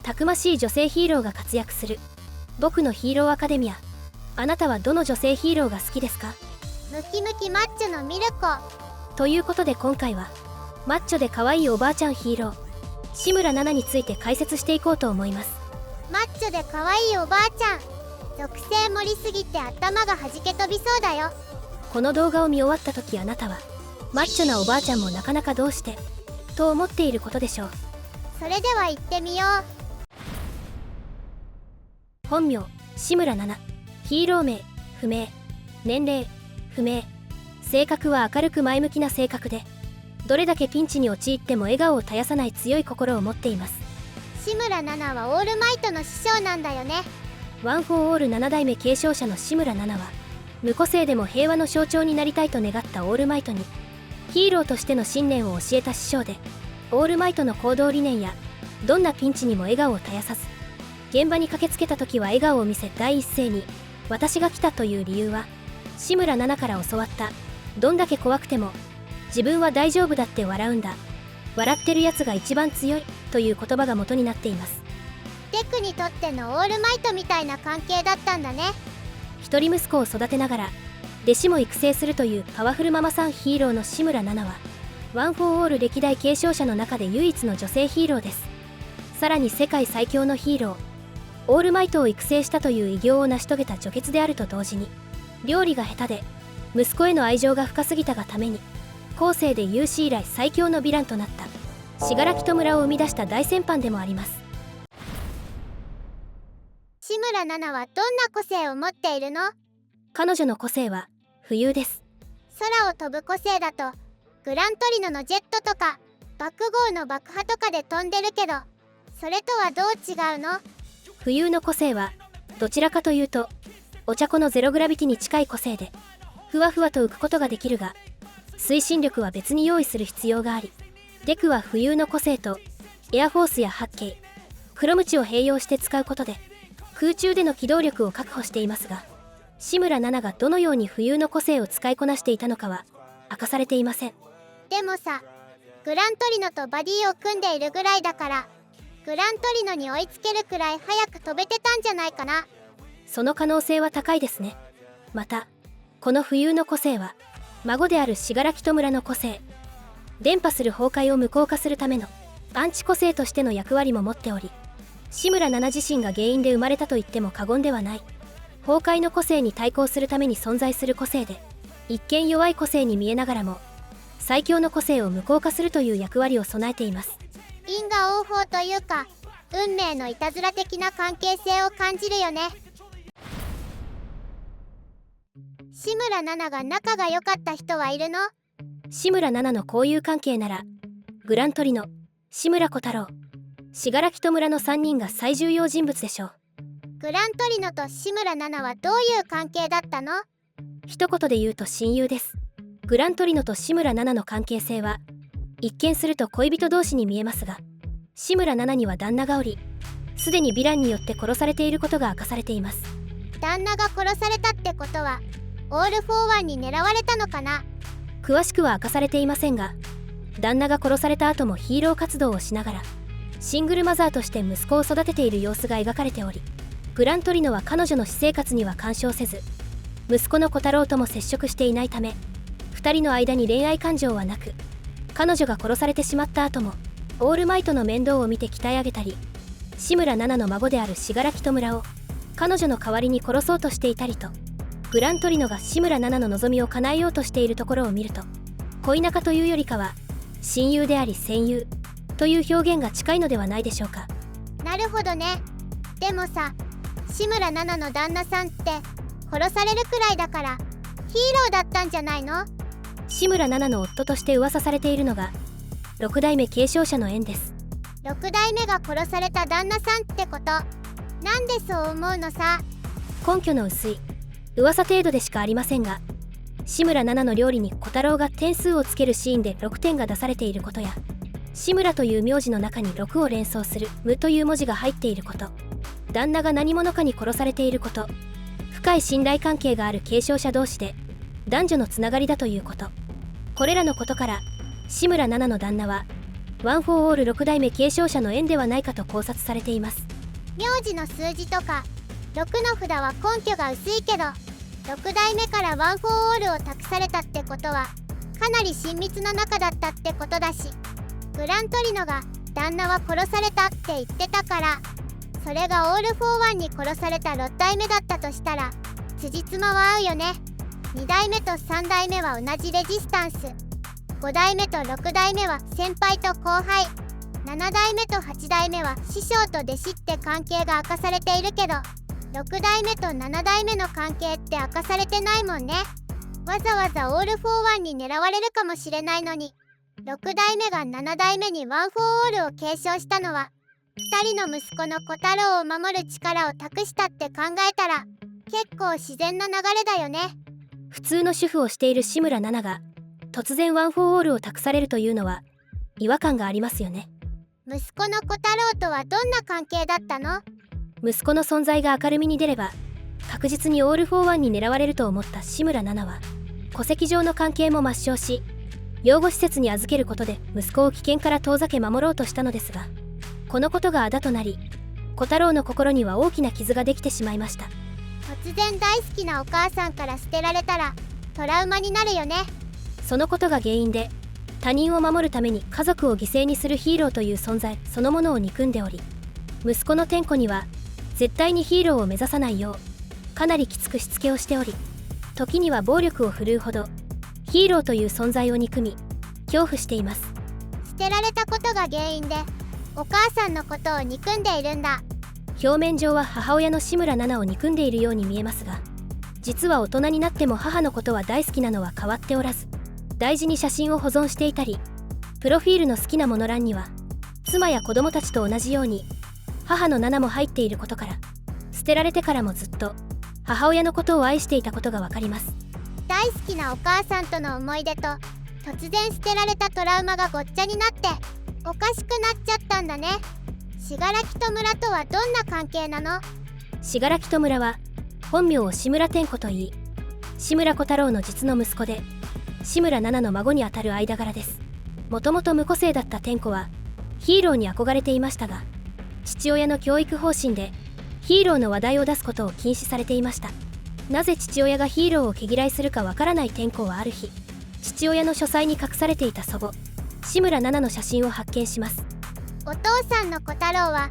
たくましい女性ヒーローが活躍する僕のヒーローアカデミア。あなたはどの女性ヒーローが好きですか？ムキムキマッチョのミルコ。ということで今回はマッチョで可愛いおばあちゃんヒーロー志村奈々について解説していこうと思います。マッチョで可愛いおばあちゃん、属性盛りすぎて頭が弾け飛びそうだよ。この動画を見終わった時、あなたはマッチョなおばあちゃんもなかなかどうしてと思っていることでしょう。それでは行ってみよう。本名志村奈々、ヒーロー名不明、年齢不明、性格は明るく前向きな性格で、どれだけピンチに陥っても笑顔を絶やさない強い心を持っています。志村奈々はオールマイトの師匠なんだよね。ワン・フォー・オール7代目継承者の志村奈々は無個性でも平和の象徴になりたいと願ったオールマイトにヒーローとしての信念を教えた師匠で、オールマイトの行動理念やどんなピンチにも笑顔を絶やさず、現場に駆けつけた時は笑顔を見せ第一声に私が来たという理由は、志村奈々から教わったどんだけ怖くても自分は大丈夫だって笑うんだ、笑ってるやつが一番強いという言葉が元になっています。デクにとってのオールマイトみたいな関係だったんだね。一人息子を育てながら弟子も育成するというパワフルママさんヒーローの志村奈々はワン・フォー・オール歴代継承者の中で唯一の女性ヒーローです。さらに世界最強のヒーローオールマイトを育成したという偉業を成し遂げた女傑であると同時に、料理が下手で息子への愛情が深すぎたがために後世で有史以来最強のヴィランとなった信楽戸村を生み出した大先輩でもあります。志村奈々はどんな個性を持っているの？彼女の個性は浮遊です。空を飛ぶ個性だとグラントリノのジェットとか爆豪の爆破とかで飛んでるけど、それとはどう違うの？浮遊の個性はどちらかというとお茶子のゼログラビティに近い個性で、ふわふわと浮くことができるが推進力は別に用意する必要があり、デクは浮遊の個性とエアフォースや八景、黒ムチを併用して使うことで空中での機動力を確保していますが、志村奈々がどのように浮遊の個性を使いこなしていたのかは明かされていません。でもさ、グラントリノとバディを組んでいるぐらいだから、グラントリノに追いつけるくらい早く飛べてたんじゃないかな。その可能性は高いですね。またこの浮遊の個性は孫である信楽戸村の個性、伝播する崩壊を無効化するためのアンチ個性としての役割も持っており、志村奈々自身が原因で生まれたと言っても過言ではない。崩壊の個性に対抗するために存在する個性で、一見弱い個性に見えながらも最強の個性を無効化するという役割を備えています。因果応報というか運命のいたずら的な関係性を感じるよね。志村奈々が仲が良かった人はいるの？志村奈々の交友関係ならグラントリノ、志村小太郎、信楽戸村の3人が最重要人物でしょう。グラントリノと志村奈々はどういう関係だったの？一言で言うと親友です。グラントリノと志村奈々の関係性は一見すると恋人同士に見えますが、志村奈々には旦那がおり、すでにヴィランによって殺されていることが明かされています。旦那が殺されたってことはオール・フォー・ワンに狙われたのかな？詳しくは明かされていませんが、旦那が殺された後もヒーロー活動をしながらシングルマザーとして息子を育てている様子が描かれており、グラントリノは彼女の私生活には干渉せず、息子の小太郎とも接触していないため2人の間に恋愛感情はなく、彼女が殺されてしまった後もオールマイトの面倒を見て鍛え上げたり、志村奈々の孫である信楽戸村を彼女の代わりに殺そうとしていたりと、グラントリノが志村奈々の望みを叶えようとしているところを見ると、恋仲というよりかは親友であり戦友という表現が近いのではないでしょうか。なるほどね。でもさ、志村奈々の旦那さんって殺されるくらいだからヒーローだったんじゃないの？志村奈々の夫として噂されているのが6代目継承者の縁です。6代目が殺された旦那さんってこと？なんでそう思うのさ？根拠の薄い噂程度でしかありませんが、志村奈々の料理に小太郎が点数をつけるシーンで6点が出されていることや、志村という名字の中に6を連想する無という文字が入っていること、旦那が何者かに殺されていること、深い信頼関係がある継承者同士で男女のつながりだということ、これらのことから志村奈々の旦那はワン・フォー・オール6代目継承者の縁ではないかと考察されています。名字の数字とか6の札は根拠が薄いけど、6代目からワン・フォー・オールを託されたってことはかなり親密な仲だったってことだし、グラントリノが旦那は殺されたって言ってたから、それがオール・フォー・ワンに殺された6代目だったとしたら辻褄は合うよね。2代目と3代目は同じレジスタンス、5代目と6代目は先輩と後輩、7代目と8代目は師匠と弟子って関係が明かされているけど、6代目と7代目の関係って明かされてないもんね。わざわざオール・フォー・ワンに狙われるかもしれないのに、6代目が7代目にワン・フォー・オールを継承したのは2人の息子の小太郎を守る力を託したって考えたら結構自然な流れだよね。普通の主婦をしている志村奈々が突然ワン・フォー・オールを託されるというのは違和感がありますよね。息子の小太郎とはどんな関係だったの？息子の存在が明るみに出れば確実にオール・フォー・ワンに狙われると思った志村奈々は戸籍上の関係も抹消し、養護施設に預けることで息子を危険から遠ざけ守ろうとしたのですが、このことがあだとなり小太郎の心には大きな傷ができてしまいました。突然大好きなお母さんから捨てられたらトラウマになるよね。そのことが原因で他人を守るために家族を犠牲にするヒーローという存在そのものを憎んでおり、息子の天子には絶対にヒーローを目指さないようかなりきつくしつけをしており、時には暴力を振るうほどヒーローという存在を憎み恐怖しています。捨てられたことが原因でお母さんのことを憎んでいるんだ。表面上は母親の志村奈々を憎んでいるように見えますが、実は大人になっても母のことは大好きなのは変わっておらず、大事に写真を保存していたり、プロフィールの好きなもの欄には妻や子供たちと同じように母の奈々も入っていることから、捨てられてからもずっと母親のことを愛していたことがわかります。大好きなお母さんとの思い出と突然捨てられたトラウマがごっちゃになっておかしくなっちゃったんだね。信楽と村とはどんな関係なの？信楽と村は本名を志村天子といい、志村小太郎の実の息子で志村奈々の孫にあたる間柄です。もともと無個性だった天子はヒーローに憧れていましたが、父親の教育方針でヒーローの話題を出すことを禁止されていました。なぜ父親がヒーローを毛嫌いするかわからない天子はある日、父親の書斎に隠されていた祖母志村奈々の写真を発見します。お父さんの小太郎は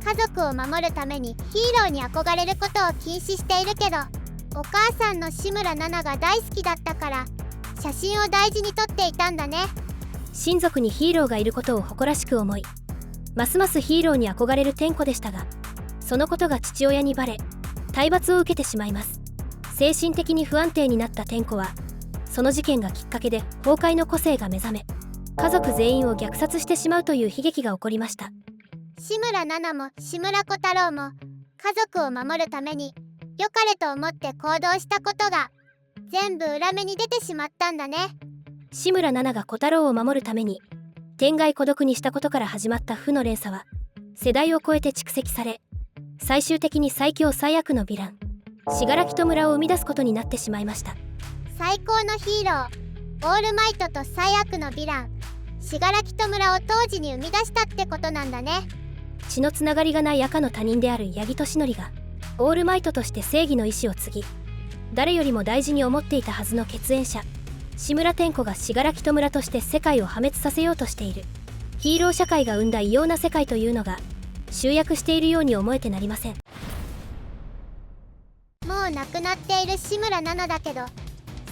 家族を守るためにヒーローに憧れることを禁止しているけど、お母さんの志村奈々が大好きだったから写真を大事に撮っていたんだね。親族にヒーローがいることを誇らしく思い、ますますヒーローに憧れる天子でしたが、そのことが父親にバレ体罰を受けてしまいます。精神的に不安定になった天子はその事件がきっかけで崩壊の個性が目覚め、家族全員を虐殺してしまうという悲劇が起こりました。志村奈々も志村小太郎も家族を守るために良かれと思って行動したことが全部裏目に出てしまったんだね。志村奈々が小太郎を守るために天涯孤独にしたことから始まった負の連鎖は世代を超えて蓄積され、最終的に最強最悪のヴィラン信楽と村を生み出すことになってしまいました。最高のヒーローオールマイトと最悪のヴィラン信楽と村を当時に生み出したってことなんだね。血のつながりがない赤の他人である八木利典がオールマイトとして正義の意志を継ぎ、誰よりも大事に思っていたはずの血縁者志村天子が信楽と村として世界を破滅させようとしているヒーロー社会が生んだ異様な世界というのが集約しているように思えてなりません。もう亡くなっている志村奈々だけど、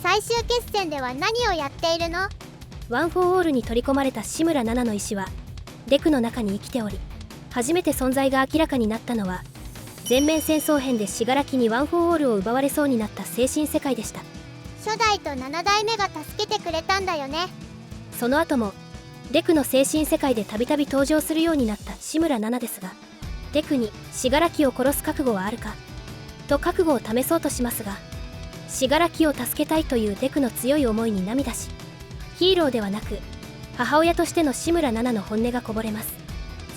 最終決戦では何をやっているの？ワン・フォー・オールに取り込まれた志村奈々の意志はデクの中に生きており、初めて存在が明らかになったのは全面戦争編で信楽にワン・フォー・オールを奪われそうになった精神世界でした。初代と7代目が助けてくれたんだよね。その後もデクの精神世界でたびたび登場するようになった志村奈々ですが、デクに信楽を殺す覚悟はあるかと覚悟を試そうとしますが、信楽を助けたいというデクの強い思いに涙し、ヒーローではなく母親としての志村奈々の本音がこぼれます。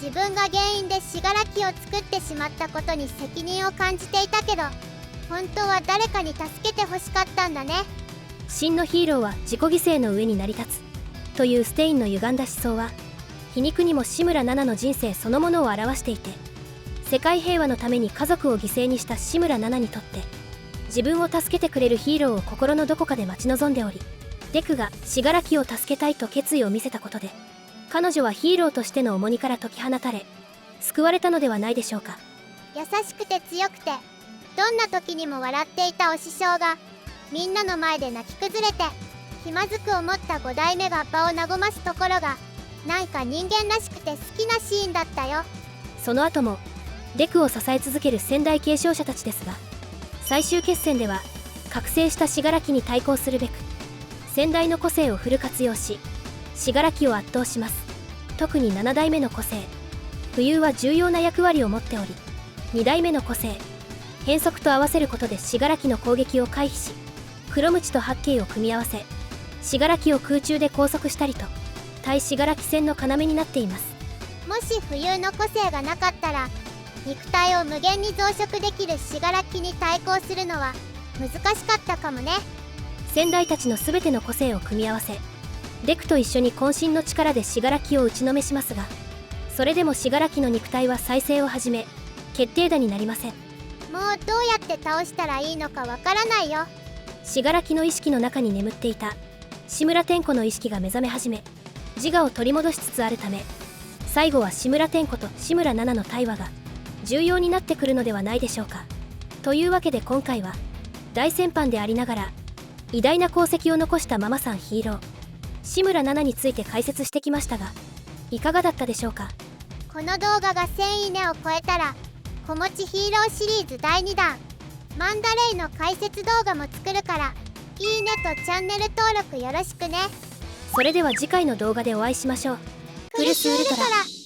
自分が原因で信楽を作ってしまったことに責任を感じていたけど、本当は誰かに助けてほしかったんだね。真のヒーローは自己犠牲の上に成り立つというステインの歪んだ思想は皮肉にも志村奈々の人生そのものを表していて、世界平和のために家族を犠牲にした志村奈々にとって自分を助けてくれるヒーローを心のどこかで待ち望んでおり、デクが信楽を助けたいと決意を見せたことで彼女はヒーローとしての重荷から解き放たれ救われたのではないでしょうか。優しくて強くてどんな時にも笑っていたお師匠がみんなの前で泣き崩れて気まずく思った5代目が場を和ますところがなんか人間らしくて好きなシーンだったよ。その後もデクを支え続ける先代継承者たちですが、最終決戦では覚醒した信楽に対抗するべく先代の個性をフル活用し信楽を圧倒します。特に7代目の個性浮遊は重要な役割を持っており、2代目の個性変則と合わせることで信楽の攻撃を回避し、黒鞭と八景を組み合わせ信楽を空中で拘束したりと対信楽戦の要になっています。もし浮遊の個性がなかったら肉体を無限に増殖できる信楽に対抗するのは難しかったかもね。先代たちの全ての個性を組み合わせデクと一緒に渾身の力で信楽を打ちのめしますが、それでも信楽の肉体は再生を始め決定打になりません。もうどうやって倒したらいいのかわからないよ。信楽の意識の中に眠っていた志村天子の意識が目覚め始め自我を取り戻しつつあるため、最後は志村天子と志村奈々の対話が重要になってくるのではないでしょうか。というわけで今回は大先輩でありながら偉大な功績を残したママさんヒーロー志村奈々について解説してきましたが、いかがだったでしょうか。この動画が1000いいねを超えたら子持ちヒーローシリーズ第2弾マンダレイの解説動画も作るからいいねとチャンネル登録よろしくね。それでは次回の動画でお会いしましょう。クルスウルトラ